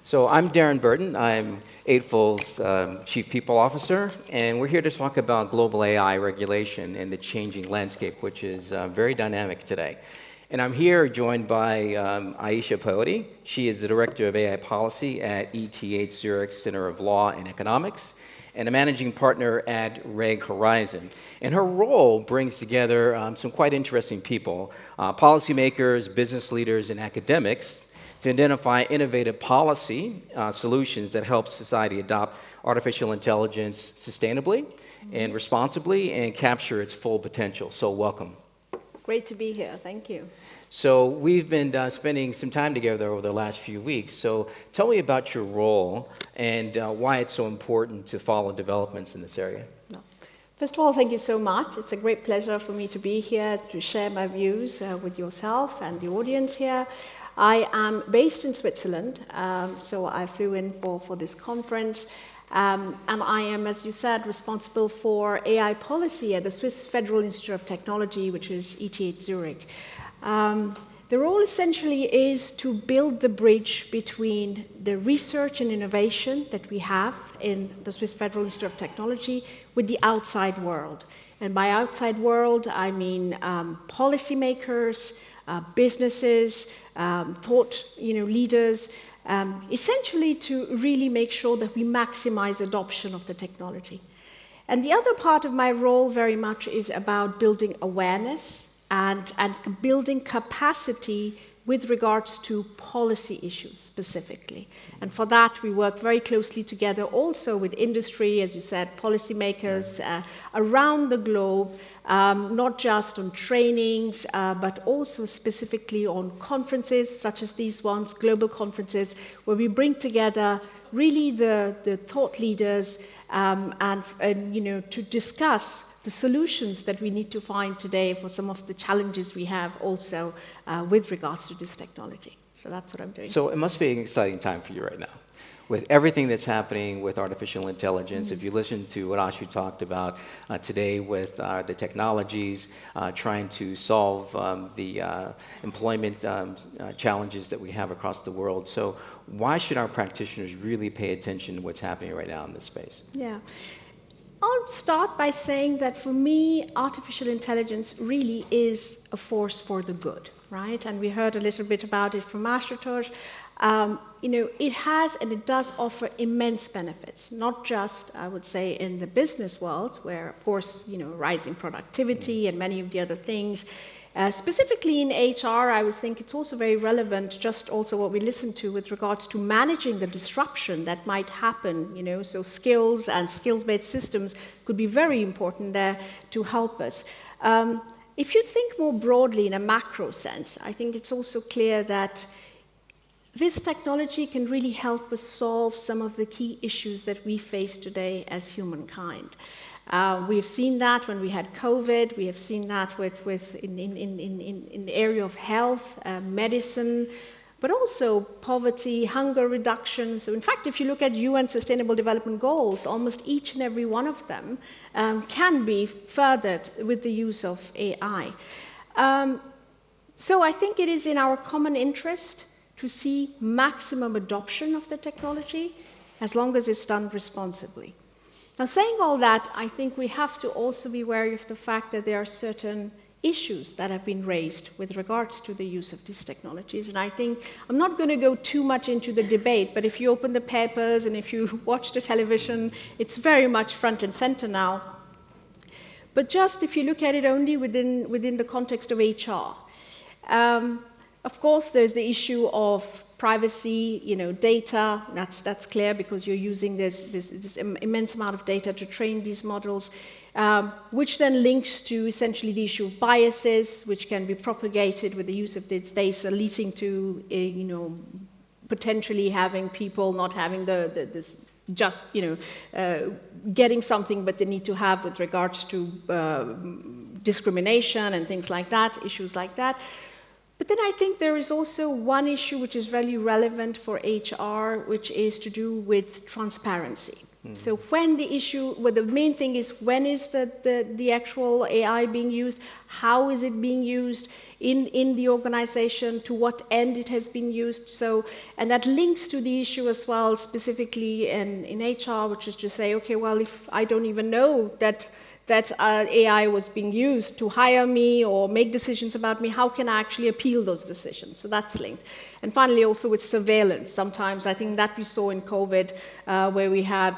So I'm Darren Burton. I'm Eightfold's Chief People Officer, and we're here to talk about global AI regulation and the changing landscape, which is very dynamic today. And I'm here joined by Aisha Poeti. She is the Director of AI Policy at ETH Zurich Center of Law and Economics, and a managing partner at Reg Horizon. And her role brings together some quite interesting people, policymakers, business leaders, and academics, to identify innovative policy solutions that help society adopt artificial intelligence sustainably and responsibly and capture its full potential. So welcome. Great to be here. Thank you. So we've been spending some time together over the last few weeks. So tell me about your role and why it's so important to follow developments in this area. No. First of all, thank you so much. It's a great pleasure for me to be here to share my views with yourself and the audience here. I am based in Switzerland, so I flew in for this conference. And I am, as you said, responsible for AI policy at the Swiss Federal Institute of Technology, which is ETH Zurich. The role essentially is to build the bridge between the research and innovation that we have in the Swiss Federal Institute of Technology with the outside world. And by outside world, I mean policymakers, businesses, thought leaders, essentially to really make sure that we maximize adoption of the technology. And the other part of my role very much is about building awareness and building capacity with regards to policy issues specifically. And for that, we work very closely together also with industry, as you said, policymakers around the globe, not just on trainings, but also specifically on conferences such as these ones, global conferences, where we bring together really the thought leaders and to discuss the solutions that we need to find today for some of the challenges we have also with regards to this technology. So that's what I'm doing. So it must be an exciting time for you right now. With everything that's happening with artificial intelligence, if you listen to what Ashu talked about today with the technologies, trying to solve the employment challenges that we have across the world. So why should our practitioners really pay attention to what's happening right now in this space? Yeah. I'll start by saying that for me, artificial intelligence really is a force for the good, right? And we heard a little bit about it from Ashutosh. It has and it does offer immense benefits, not just, I would say, in the business world, where, of course, rising productivity and many of the other things. Specifically in HR, I would think it's also very relevant, just also what we listened to with regards to managing the disruption that might happen, so skills and skills-based systems could be very important there to help us. If you think more broadly in a macro sense, I think it's also clear that this technology can really help us solve some of the key issues that we face today as humankind. We've seen that when we had COVID. We have seen that in the area of health, medicine, but also poverty, hunger reduction. So in fact, if you look at UN Sustainable Development Goals, almost each and every one of them can be furthered with the use of AI. So I think it is in our common interest to see maximum adoption of the technology as long as it's done responsibly. Now, saying all that, I think we have to also be wary of the fact that there are certain issues that have been raised with regards to the use of these technologies. And I think I'm not going to go too much into the debate, but if you open the papers and if you watch the television, it's very much front and center now. But just if you look at it only within the context of HR, of course, there's the issue of privacy, data. That's clear because you're using this immense amount of data to train these models, which then links to essentially the issue of biases, which can be propagated with the use of this data, leading to potentially having people not having this just getting something, but they need to have with regards to discrimination and things like that, issues like that. But then I think there is also one issue which is very relevant for HR, which is to do with transparency. So when the main thing is when is the actual AI being used, how is it being used in the organization, to what end it has been used. So, and that links to the issue as well, specifically in HR, which is to say, okay, well, if I don't even know that AI was being used to hire me or make decisions about me, how can I actually appeal those decisions? So that's linked. And finally, also with surveillance. Sometimes I think that we saw in COVID, where we had,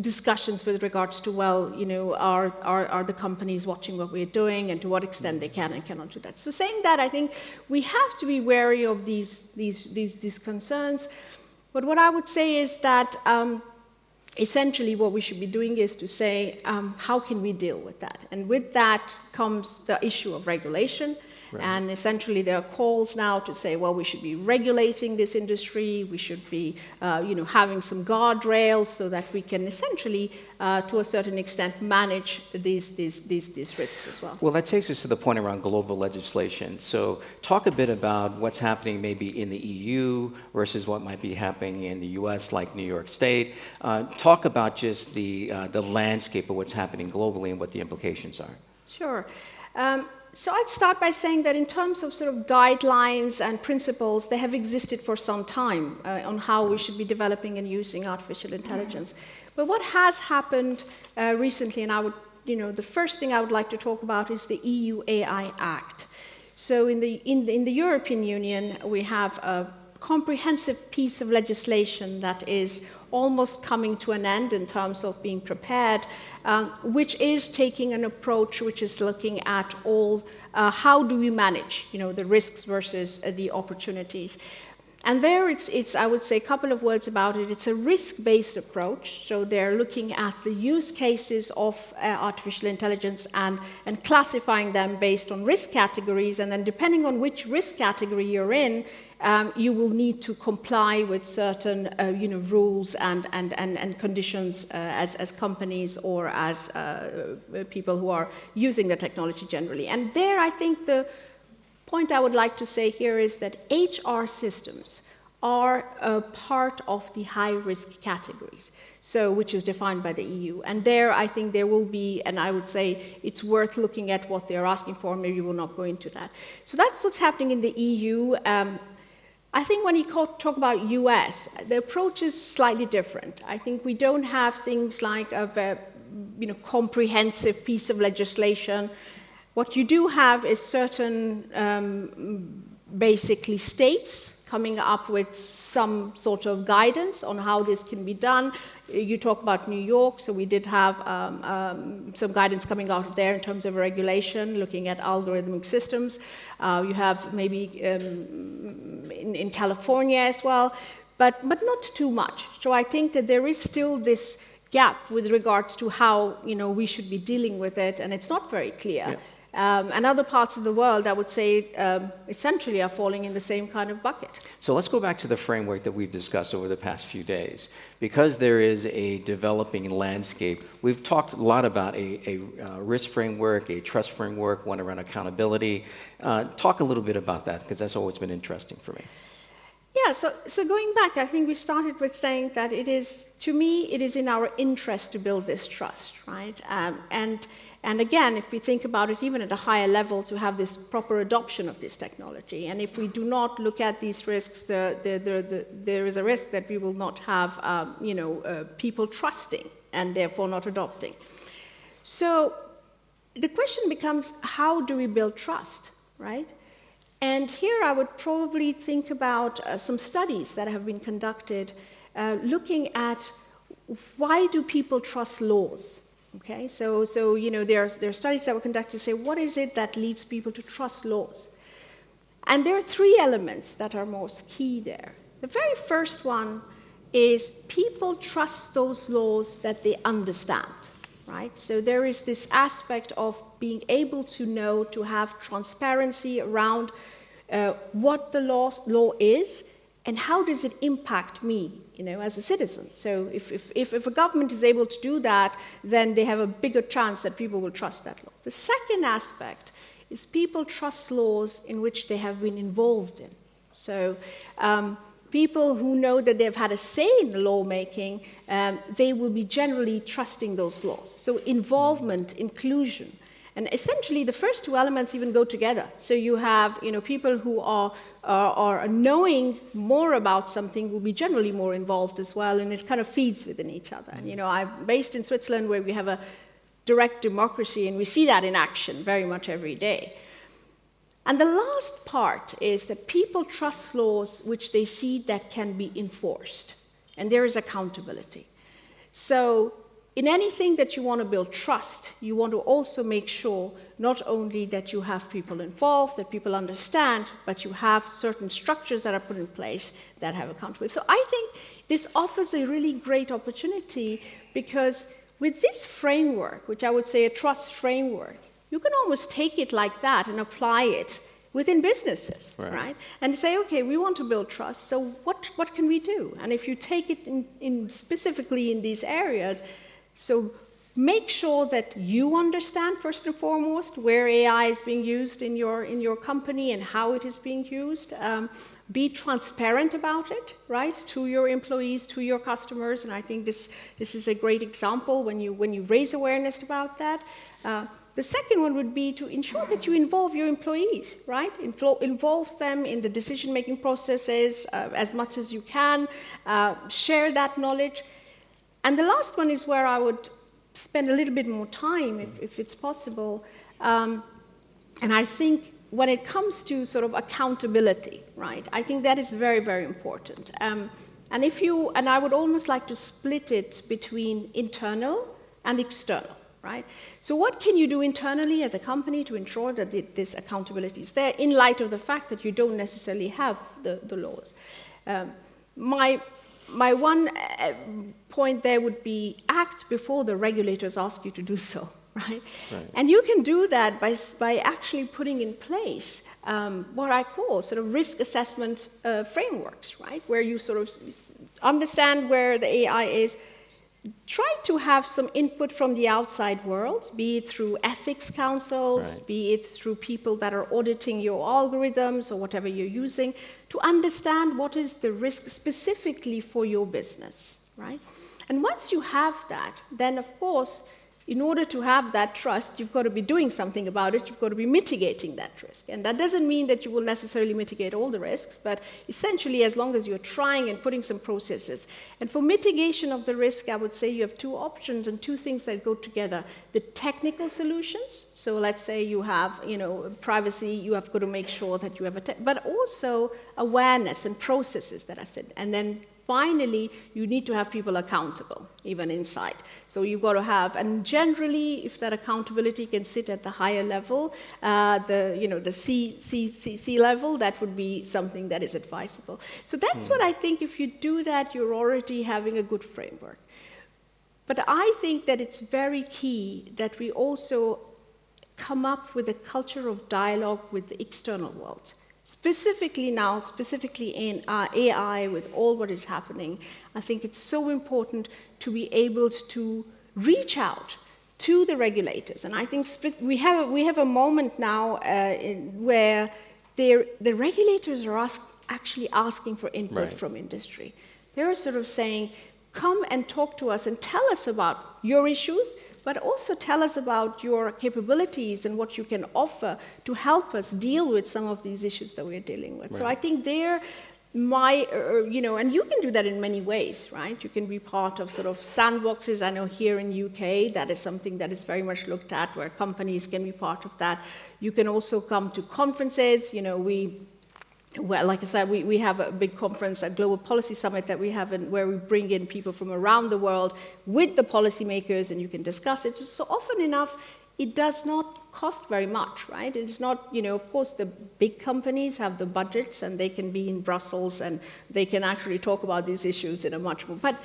discussions with regards to, well, are the companies watching what we're doing, and to what extent they can and cannot do that. So saying that, I think we have to be wary of these concerns. But what I would say is that essentially what we should be doing is to say, how can we deal with that? And with that comes the issue of regulation. Right. And essentially there are calls now to say, well, we should be regulating this industry, we should be having some guardrails so that we can essentially, to a certain extent, manage these risks as well. Well, that takes us to the point around global legislation. So talk a bit about what's happening maybe in the EU versus what might be happening in the US, like New York State. Talk about just the landscape of what's happening globally and what the implications are. Sure. So I'd start by saying that in terms of sort of guidelines and principles, they have existed for some time on how we should be developing and using artificial intelligence. But what has happened recently, and I would, the first thing I would like to talk about is the EU AI Act. So in the European Union, we have a comprehensive piece of legislation that is almost coming to an end in terms of being prepared, which is taking an approach which is looking at all how do we manage, the risks versus the opportunities. And there it's, I would say a couple of words about it. It's a risk-based approach. So they're looking at the use cases of artificial intelligence and classifying them based on risk categories. And then depending on which risk category you're in, you will need to comply with certain rules and conditions as companies or as people who are using the technology generally. And there I think the point I would like to say here is that HR systems are a part of the high-risk categories, so which is defined by the EU. And there, I think there will be, and I would say it's worth looking at what they're asking for. Maybe we'll not go into that. So that's what's happening in the EU. I think when you talk about US, the approach is slightly different. I think we don't have things like a comprehensive piece of legislation. What you do have is certain, basically, states coming up with some sort of guidance on how this can be done. You talk about New York, so we did have some guidance coming out of there in terms of regulation, looking at algorithmic systems. You have maybe in California as well, but not too much. So I think that there is still this gap with regards to how we should be dealing with it, and it's not very clear. Yeah. And other parts of the world, I would say, essentially are falling in the same kind of bucket. So let's go back to the framework that we've discussed over the past few days. Because there is a developing landscape, we've talked a lot about a risk framework, a trust framework, one around accountability. Talk a little bit about that, because that's always been interesting for me. Yeah, so going back, I think we started with saying that to me, it is in our interest to build this trust, right? And again, if we think about it even at a higher level, to have this proper adoption of this technology. And if we do not look at these risks, there is a risk that we will not have people trusting and therefore not adopting. So the question becomes, how do we build trust, right? And here I would probably think about some studies that have been conducted looking at why do people trust laws? Okay, so there are studies that were conducted to say, what is it that leads people to trust laws? And there are three elements that are most key there. The very first one is people trust those laws that they understand, right? So there is this aspect of being able to know, to have transparency around what the law is and how does it impact me, as a citizen. So if a government is able to do that, then they have a bigger chance that people will trust that law. The second aspect is people trust laws in which they have been involved in. So people who know that they've had a say in the lawmaking, they will be generally trusting those laws. So involvement, inclusion. And essentially, the first two elements even go together. So you have, people who are knowing more about something will be generally more involved as well, and it kind of feeds within each other. And, I'm based in Switzerland, where we have a direct democracy, and we see that in action very much every day. And the last part is that people trust laws which they see that can be enforced, and there is accountability. So in anything that you want to build trust, you want to also make sure not only that you have people involved, that people understand, but you have certain structures that are put in place that have accountability. So I think this offers a really great opportunity, because with this framework, which I would say a trust framework, you can almost take it like that and apply it within businesses, right? And say, okay, we want to build trust, so what can we do? And if you take it in specifically in these areas, so make sure that you understand, first and foremost, where AI is being used in your company and how it is being used. Be transparent about it, right, to your employees, to your customers, and I think this is a great example when you raise awareness about that. The second one would be to ensure that you involve your employees, right? Involve them in the decision-making processes as much as you can. Share that knowledge. And the last one is where I would spend a little bit more time, if it's possible. And I think when it comes to sort of accountability, right, I think that is very, very important. And I would almost like to split it between internal and external, right? So what can you do internally as a company to ensure that this accountability is there, in light of the fact that you don't necessarily have the laws? My one point there would be act before the regulators ask you to do so, right? And you can do that by actually putting in place what I call sort of risk assessment frameworks, right? Where you sort of understand where the AI is. Try to have some input from the outside world, be it through ethics councils, be it through people that are auditing your algorithms or whatever you're using, to understand what is the risk specifically for your business, right? And once you have that, then of course, in order to have that trust, you've got to be doing something about it. You've got to be mitigating that risk. And that doesn't mean that you will necessarily mitigate all the risks, but essentially, as long as you're trying and putting some processes. And for mitigation of the risk, I would say you have two options and two things that go together. The technical solutions, so let's say you have, privacy, you have got to make sure that you have but also awareness and processes that I said. And then finally, you need to have people accountable, even inside. So you've got to have, and generally, if that accountability can sit at the higher level, the C level, that would be something that is advisable. So that's what I think. If you do that, you're already having a good framework. But I think that it's very key that we also come up with a culture of dialogue with the external world. Specifically in AI, with all what is happening, I think it's so important to be able to reach out to the regulators. And I think we have a moment now where the regulators are actually asking for input from industry. They're sort of saying, come and talk to us and tell us about your issues, but also tell us about your capabilities and what you can offer to help us deal with some of these issues that we're dealing with. So I think and you can do that in many ways, right? You can be part of sort of sandboxes. I know here in UK, that is something that is very much looked at, where companies can be part of that. You can also come to conferences. Well, like I said, we have a big conference, a global policy summit that we have, where we bring in people from around the world with the policymakers, and you can discuss it. So often enough, it does not cost very much, right? It's not, of course, the big companies have the budgets, and they can be in Brussels, and they can actually talk about these issues in a much more. But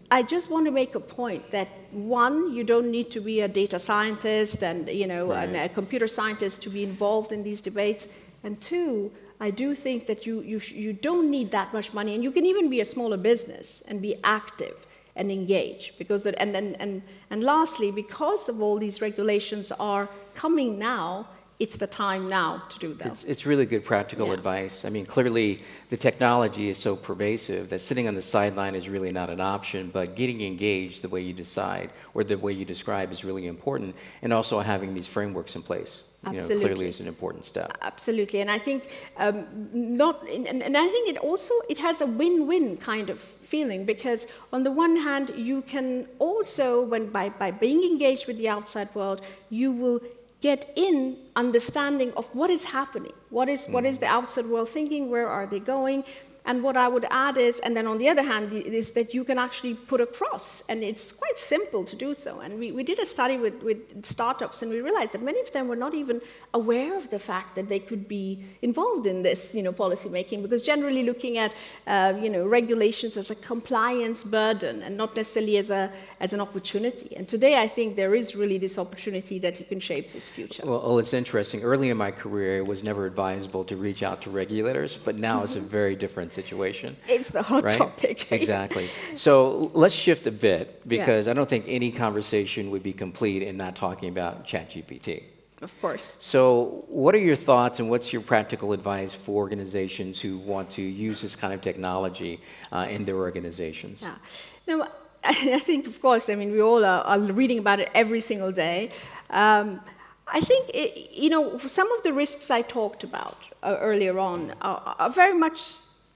I just want to make a point that, one, you don't need to be a data scientist and and a computer scientist to be involved in these debates, and two, I do think that you don't need that much money, and you can even be a smaller business and be active and engage. And lastly, because of all these regulations are coming now, it's the time now to do that. It's really good practical advice. I mean, clearly the technology is so pervasive that sitting on the sideline is really not an option, but getting engaged the way you decide or the way you describe is really important, and also having these frameworks in place. Clearly is an important step. Absolutely, and I think and I think it has a win-win kind of feeling, because on the one hand you can also, by being engaged with the outside world, you will get in understanding of what is happening, what is the outside world thinking, where are they going. And what I would add is, and then on the other hand, is that you can actually put across, and it's quite simple to do so. And we did a study with startups, and we realized that many of them were not even aware of the fact that they could be involved in this, policy making, because generally looking at, regulations as a compliance burden and not necessarily as an opportunity. And today, I think there is really this opportunity that you can shape this future. Well, it's interesting. Early in my career, it was never advisable to reach out to regulators, but now it's a very different situation. It's the hot topic. Exactly. So let's shift a bit, because I don't think any conversation would be complete in not talking about ChatGPT. Of course. So what are your thoughts and what's your practical advice for organizations who want to use this kind of technology in their organizations? Yeah. Now, I think, of course, we all are reading about it every single day. I think, some of the risks I talked about earlier on are very much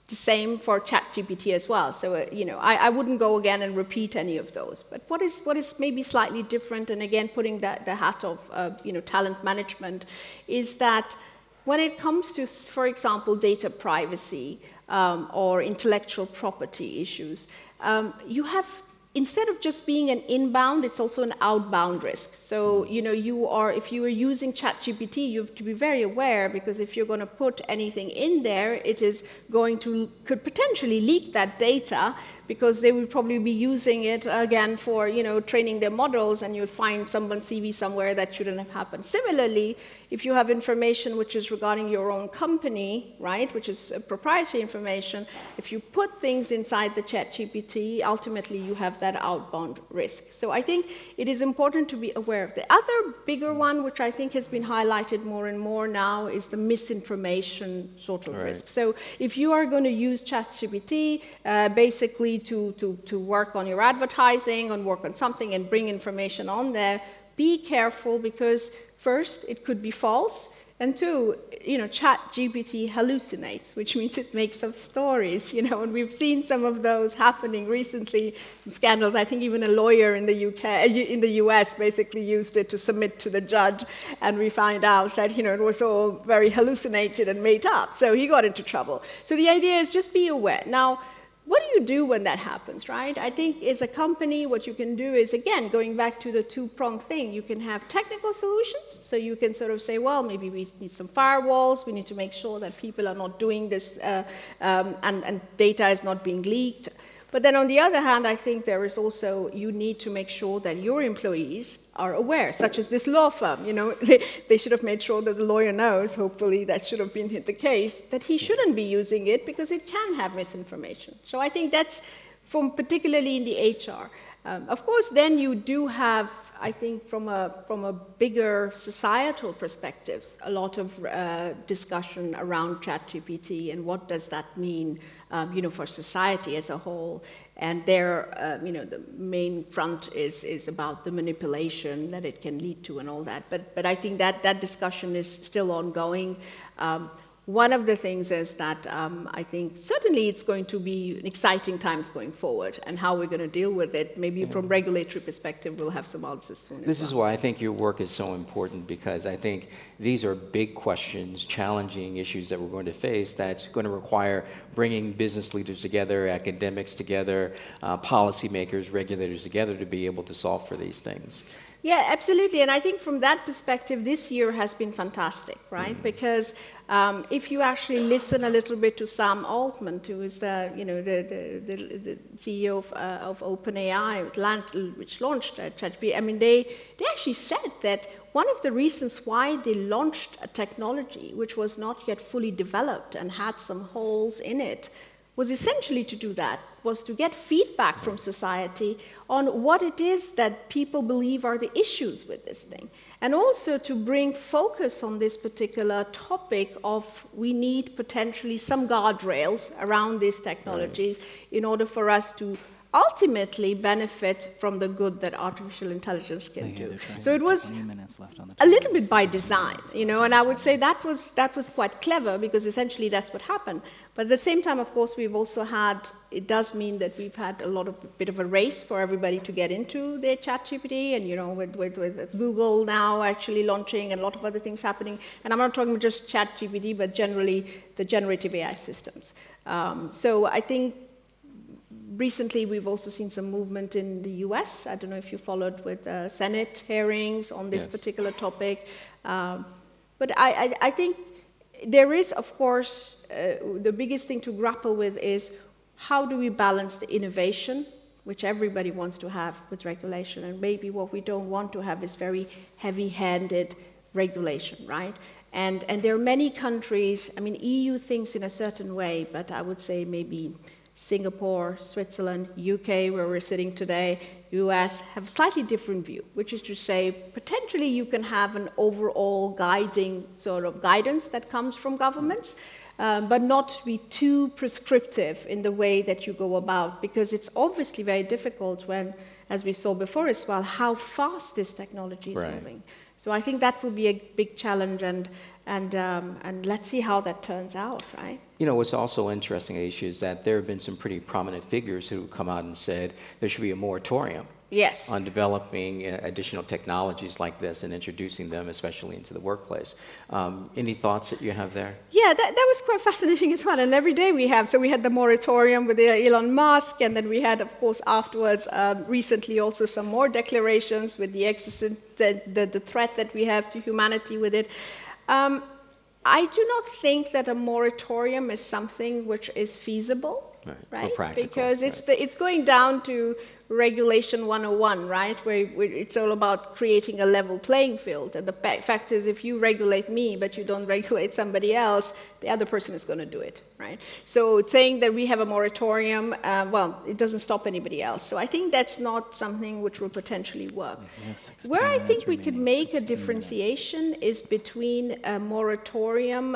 the same for ChatGPT as well. So, I wouldn't go again and repeat any of those. But what is maybe slightly different, and again, putting the hat of, talent management, is that when it comes to, for example, data privacy or intellectual property issues, you have, instead of just being an inbound, it's also an outbound risk. So, if you are using ChatGPT, you have to be very aware, because if you're going to put anything in there, it is could potentially leak that data, because they will probably be using it again for, training their models, and you'll find someone's CV somewhere that shouldn't have happened. Similarly, if you have information which is regarding your own company, right, which is proprietary information, if you put things inside the ChatGPT, ultimately you have that outbound risk. So I think it is important to be aware of. The other bigger one, which I think has been highlighted more and more now, is the misinformation sort of risk. So if you are going to use ChatGPT, basically to work on your advertising, and work on something and bring information on there, be careful, because first, it could be false, and two, ChatGPT hallucinates, which means it makes up stories, and we've seen some of those happening recently, some scandals. I think even a lawyer in the US basically used it to submit to the judge, and we find out that, it was all very hallucinated and made up, so he got into trouble. So the idea is just be aware. Now, what do you do when that happens, right? I think as a company, what you can do is, again, going back to the two-pronged thing, you can have technical solutions. So you can sort of say, well, maybe we need some firewalls. We need to make sure that people are not doing this and data is not being leaked. But then on the other hand, I think there is also, you need to make sure that your employees are aware, such as this law firm. They should have made sure that the lawyer knows, hopefully that should have been the case, that he shouldn't be using it because it can have misinformation. So I think that's particularly in the HR. Of course, then you do have, I think, from a bigger societal perspective, a lot of discussion around ChatGPT and what does that mean, for society as a whole. And there, the main front is about the manipulation that it can lead to and all that. But I think that discussion is still ongoing. One of the things is that I think certainly it's going to be exciting times going forward, and how we're going to deal with it. Maybe from regulatory perspective, we'll have some answers soon. This is why I think your work is so important, because I think these are big questions, challenging issues that we're going to face that's going to require bringing business leaders together, academics together, policymakers, regulators together to be able to solve for these things. Yeah, absolutely. And I think from that perspective, this year has been fantastic, right? Because if you actually listen a little bit to Sam Altman, who is the CEO of OpenAI, which launched ChatGPT, they actually said that one of the reasons why they launched a technology which was not yet fully developed and had some holes in it was essentially to do that, was to get feedback from society on what it is that people believe are the issues with this thing. And also to bring focus on this particular topic of we need potentially some guardrails around these technologies in order for us to ultimately benefit from the good that artificial intelligence can do. So it was a little bit by design, you know, and I would say that was quite clever because essentially that's what happened. But at the same time, of course, we've also had, it does mean that we've had a bit of a race for everybody to get into their ChatGPT, and you know, with Google now actually launching and a lot of other things happening. And I'm not talking just ChatGPT, but generally the generative AI systems. So I think recently, we've also seen some movement in the US. I don't know if you followed with Senate hearings on this particular topic. But I think there is, of course, the biggest thing to grapple with is how do we balance the innovation, which everybody wants to have with regulation, and maybe what we don't want to have is very heavy-handed regulation, right? And there are many countries, I mean, EU thinks in a certain way, but I would say maybe Singapore, Switzerland, UK, where we're sitting today, US, have a slightly different view, which is to say, potentially you can have an overall guiding sort of guidance that comes from governments, but not to be too prescriptive in the way that you go about, because it's obviously very difficult when, as we saw before as well, how fast this technology is moving. So I think that will be a big challenge, and let's see how that turns out, right? You know, what's also interesting, Aisha, is that there have been some pretty prominent figures who have come out and said there should be a moratorium on developing additional technologies like this and introducing them, especially into the workplace. Any thoughts that you have there? Yeah, that was quite fascinating as well. And every day we have, so we had the moratorium with Elon Musk, and then we had, of course, afterwards, recently also some more declarations with the threat that we have to humanity with it. I do not think that a moratorium is something which is feasible, right? Because it's going down to Regulation 101, right? Where it's all about creating a level playing field. And the fact is, if you regulate me, but you don't regulate somebody else, the other person is going to do it, right? So saying that we have a moratorium, well, it doesn't stop anybody else. So I think that's not something which will potentially work. Where I think we could make a differentiation is between a moratorium,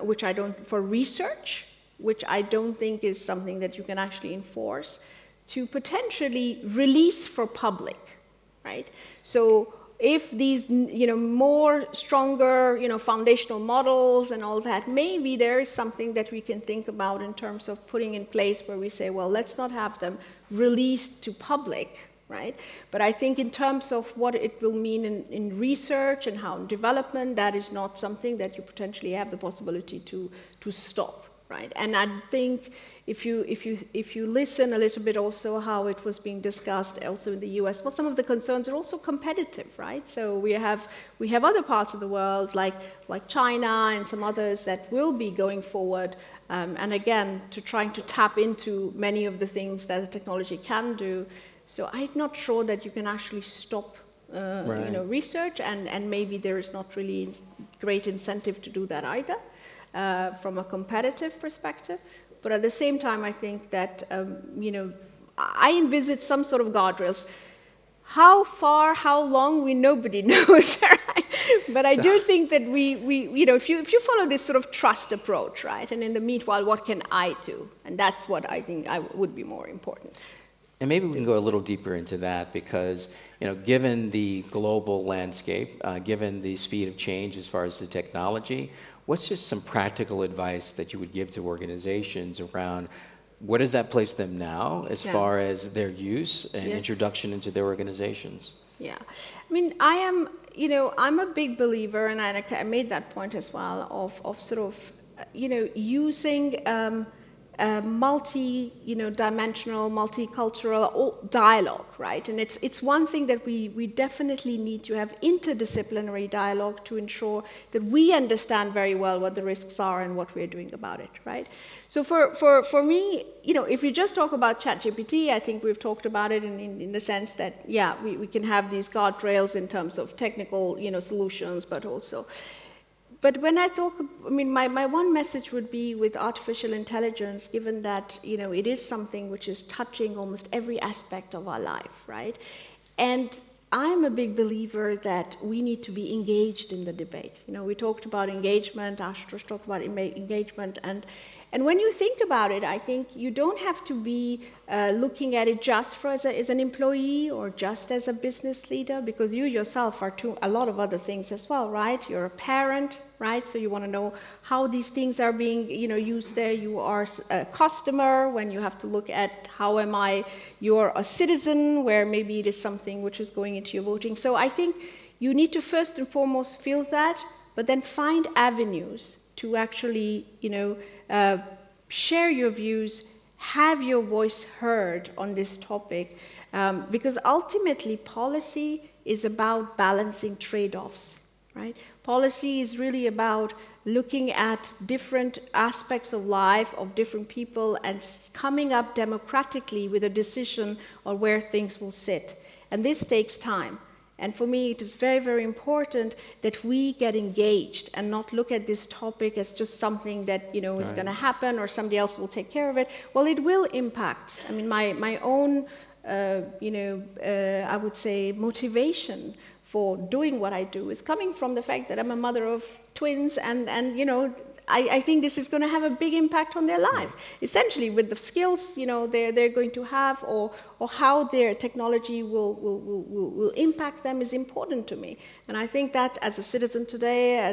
which I don't, for research, which I don't think is something that you can actually enforce, to potentially release for public, right? So if these, you know, more stronger, you know, foundational models and all that, maybe there is something that we can think about in terms of putting in place where we say, well, let's not have them released to public, right? But I think in terms of what it will mean in research and how in development, that is not something that you potentially have the possibility to stop. Right, and I think if you listen a little bit also how it was being discussed also in the US, well, some of the concerns are also competitive, right? So we have other parts of the world like China and some others that will be going forward, and again trying to tap into many of the things that the technology can do. So I'm not sure that you can actually stop you know, research, and maybe there is not really great incentive to do that either. From a competitive perspective, but at the same time, I think that you know, I envisage some sort of guardrails. How far, how long, nobody knows, right? But I do think that we you know, if you follow this sort of trust approach, right, and in the meanwhile, what can I do? And that's what I think would be more important. And maybe we can go a little deeper into that because, you know, given the global landscape, given the speed of change as far as the technology, what's just some practical advice that you would give to organizations around where does that place them now as far as their use and introduction into their organizations? Yeah, I mean, I am, you know, I'm a big believer, and I made that point as well, of sort of, you know, using multi-dimensional, multicultural dialogue, right? And it's one thing that we definitely need to have interdisciplinary dialogue to ensure that we understand very well what the risks are and what we're doing about it, right? So for me, you know, if you just talk about ChatGPT, I think we've talked about it in the sense that, yeah, we can have these guardrails in terms of technical, you know, solutions, but also but when I talk, I mean, my one message would be with artificial intelligence, given that, it is something which is touching almost every aspect of our life, right? And I'm a big believer that we need to be engaged in the debate. We talked about engagement, Ashutosh talked about engagement, and when you think about it, I think you don't have to be looking at it just as an employee or just as a business leader, because you yourself are a lot of other things as well, right? You're a parent, right? So you want to know how these things are being, used there. You are a customer when you have to look at how am I, you're a citizen where maybe it is something which is going into your voting. So I think you need to first and foremost feel that, but then find avenues to actually, share your views, have your voice heard on this topic, because ultimately policy is about balancing trade-offs, right? Policy is really about looking at different aspects of life of different people and coming up democratically with a decision on where things will sit. And this takes time. And for me, it is very, very important that we get engaged and not look at this topic as just something that, is going to happen or somebody else will take care of it. Well, it will impact. I mean, my own, I would say, motivation for doing what I do is coming from the fact that I'm a mother of twins and I think this is going to have a big impact on their lives. Essentially, with the skills, they're going to have, or how their technology will impact them is important to me. And I think that as a citizen today,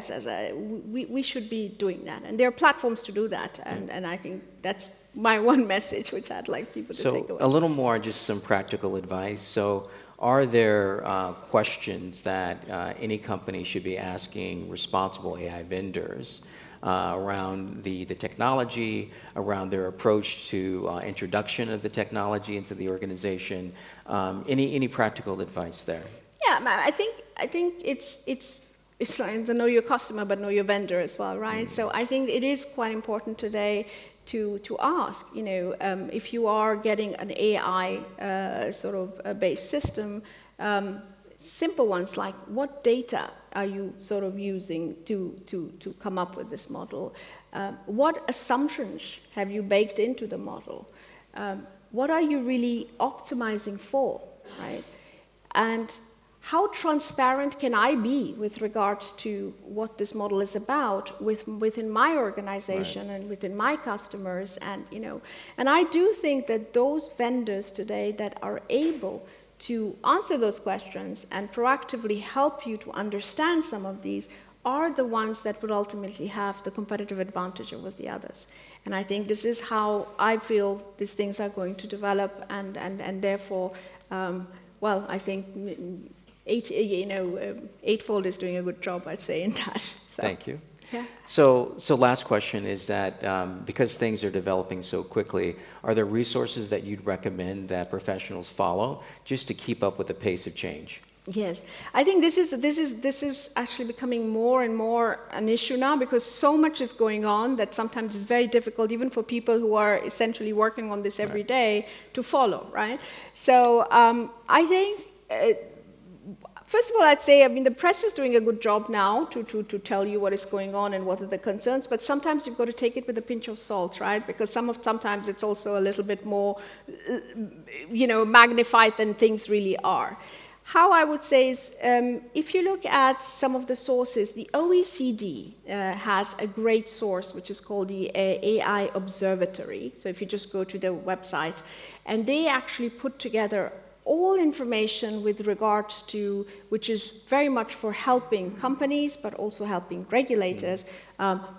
we should be doing that. And there are platforms to do that. And I think that's my one message, which I'd like people to take away. So a little more, just some practical advice. So are there questions that any company should be asking responsible AI vendors around the technology, around their approach to introduction of the technology into the organization? Any practical advice there? Yeah, I think it's like to know your customer, but know your vendor as well, right? So I think it is quite important today to ask, if you are getting an AI sort of based system, simple ones like what data are you sort of using to come up with this model? What assumptions have you baked into the model? What are you really optimizing for, right? And how transparent can I be with regards to what this model is about within my organization and within my customers? And, and I do think that those vendors today that are able to answer those questions and proactively help you to understand some of these are the ones that would ultimately have the competitive advantage over the others. And I think this is how I feel these things are going to develop, and therefore, well, I think Eightfold is doing a good job, I'd say, in that. So. Thank you. Yeah. So last question is that because things are developing so quickly, are there resources that you'd recommend that professionals follow just to keep up with the pace of change? Yes, I think this is actually becoming more and more an issue now, because so much is going on that sometimes it's very difficult, even for people who are essentially working on this every day, to follow, right? So I think. First of all, I'd say, the press is doing a good job now to tell you what is going on and what are the concerns, but sometimes you've got to take it with a pinch of salt, right? Because sometimes it's also a little bit more, magnified than things really are. How I would say is, if you look at some of the sources, the OECD has a great source, which is called the AI Observatory. So if you just go to their website, and they actually put together all information with regards to, which is very much for helping companies, but also helping regulators,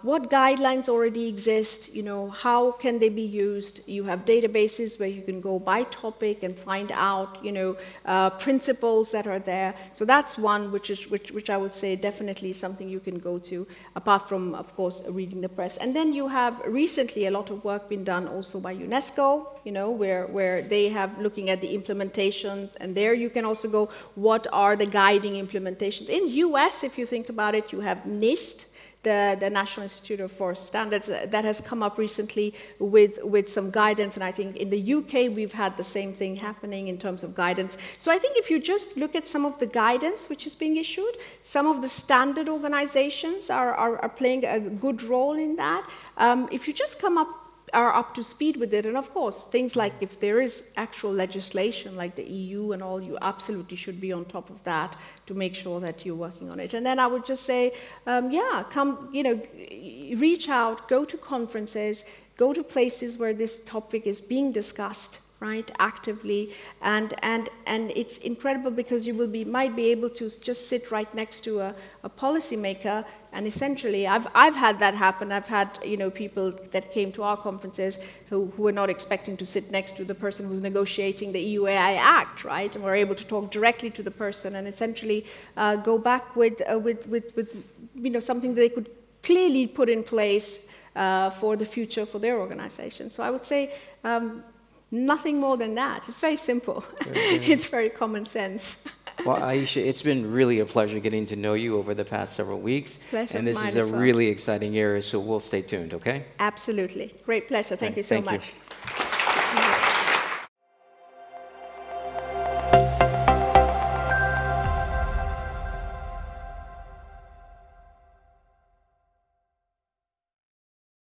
what guidelines already exist, how can they be used. You have databases where you can go by topic and find out, principles that are there. So that's one which I would say definitely something you can go to, apart from, of course, reading the press. And then you have recently a lot of work been done also by UNESCO, where they have looking at the implementation, and there you can also go, what are the guiding implementations? In the US, if you think about it, you have NIST, the National Institute for Standards that has come up recently with some guidance, and I think in the UK we've had the same thing happening in terms of guidance. So I think if you just look at some of the guidance which is being issued, some of the standard organizations are playing a good role in that. If you just are up to speed with it, and of course, things like if there is actual legislation like the EU and all, you absolutely should be on top of that to make sure that you're working on it. And then I would just say, reach out, go to conferences, go to places where this topic is being discussed, right, actively, and it's incredible because you might be able to just sit right next to a policymaker, and essentially, I've had that happen. I've had people that came to our conferences who were not expecting to sit next to the person who's negotiating the EU AI Act, right, and we're able to talk directly to the person and essentially go back with something that they could clearly put in place for the future for their organization. So I would say. Nothing more than that. It's very simple. It's very common sense. Well, Aisha, it's been really a pleasure getting to know you over the past several weeks. Pleasure and this is a really exciting area, so we'll stay tuned, okay? Absolutely. Great pleasure. Thank you so much. You.